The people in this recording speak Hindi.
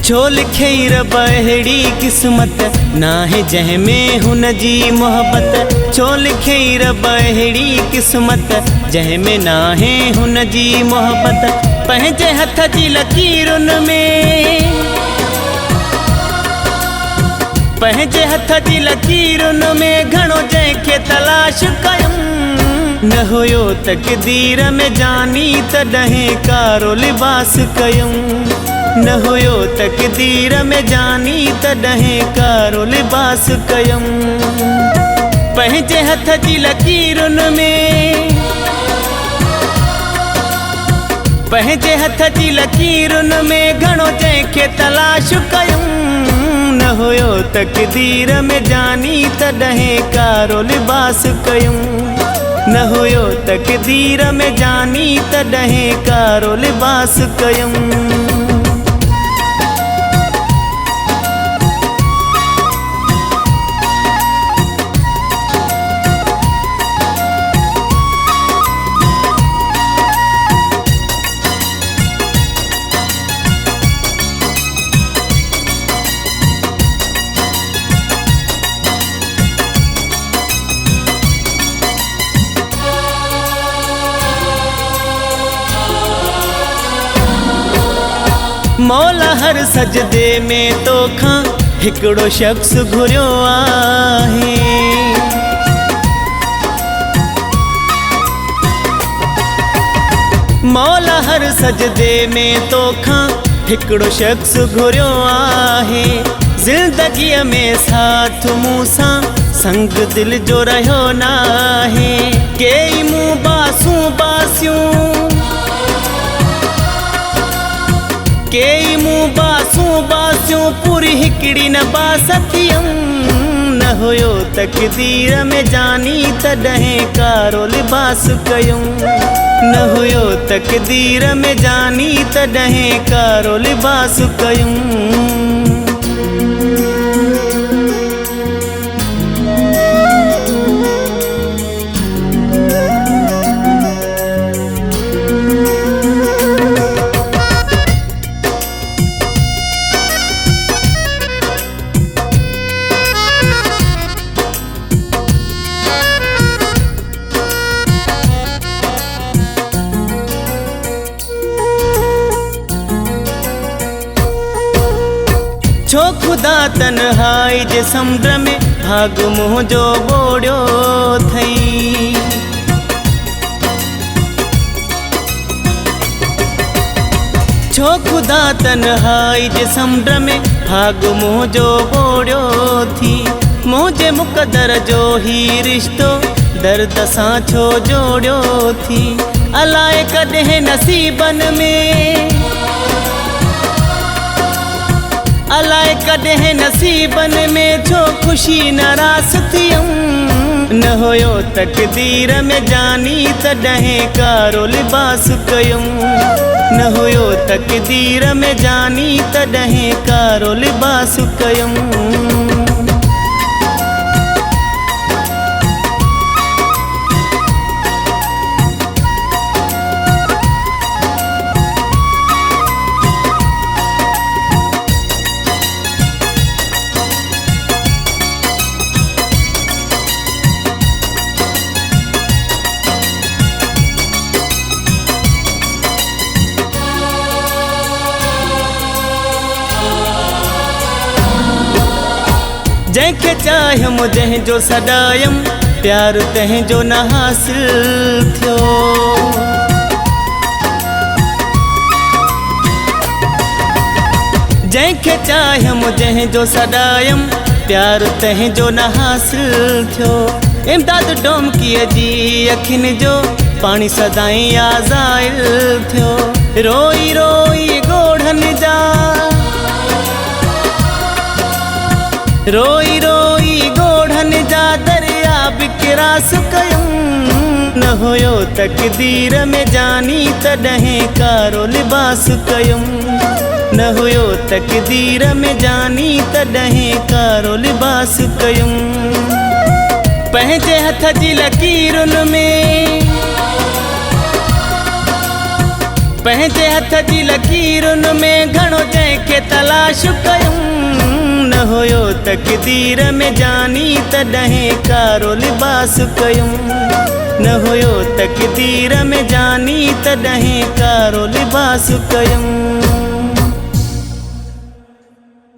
छो लिखई रब अहिड़ी क़िस्मत नाहे जंहिंमें हुन जी मोहब्बत। छो लिखई रब अहिड़ी क़िस्मत जंहिंमें नाहे हुन जी मोहब्बत। पंहिंजे हथ जी लकीरुनि में, पंहिंजे हथ जी लकीरुनि में घणो जंहिंखे तलाश कयुमि। न हुयो तक़दीर में जानी तॾहिं कारो लिबास कयुमि। न हुयो तक़दीर में जानी तॾहिं कारो लिबास कयुमि। पंहिंजे हथ जी लकीरुनि में, पंहिंजे हथ जी लकीरुनि में घणो जंहिंखे तलाश कयुमि। न हुयो तक़दीर में जानी तॾहिं कारो लिबास कयुमि। न हुयो तक़दीर में जानी तॾहिं कारो लिबास कयुमि। मौला हर सजदे में तोखां हिकिड़ो शख्स घुरियो आहे। मौला हर सजदे में तोखां हिकिड़ो शख्स घुरियो आहे। ज़िंदगीअ में साथ मूंसां संग दिल जो रहियो नाहे। केई मूं बासूं बासियूं, केई मूं बासूं बासियूं पूरी हिकिड़ी न बास थियमि। न हुयो तक़दीर में जानी तॾहिं कारो लिबास कयुमि। न हुयो तक़दीर में जानी तॾहिं कारो लिबास कयुमि। छो खुदा तन्हाई जे समुंड में भाग मुंहिंजो ॿोड़ियो थई। छो खुदा तन्हाई जे समुंड में भाग मुंहिंजो ॿोड़ियो थी। मुंहिंजे मुक़दर जो ही रिश्तो दर्द सां छो जोड़ियो थी। अलाए कॾहिं नसीबनि में, अलाए कॾहिं नसीबनि में छो ख़ुशी नाराज़ थियमि। न हुयो तक़दीर में जानी तॾहिं कारो लिबास कयुमि। न हुयो तक़दीर में जानी तॾहिं कारो लिबास कयुमि। जंहिंखे चाहियमि जंहिंजो सॾायमि प्यार तंहिंजो न हासिल थियो। जंहिंखे चाहियमि जंहिंजो सॾायमि प्यार तंहिंजो न हासिल थियो। इमदाद डोमकीअ जी अखियुनि जो पाणी सदाईं आज़ाइल थियो। रोई रोई ॻोढ़नि जा, रोई रोई ॻोढ़नि जा दरिया बि किरास कयुमि। न हुयो तक़दीर में जानी तॾहिं कारो लिबास कयुमि। न हुयो तक़दीर में जानी तॾहिं कारो लिबास कयुमि। पंहिंजे हथ जी लकीरुनि में, पंहिंजे हथ जी लकीरुनि में घणो जंहिं कंहिंखे तलाश कयूं न हुयो तक़दीर में जानी तॾहिं कारो लिबास कयूं न हुयो तक़दीर में जानी तॾहिं कारो लिबास कयूं।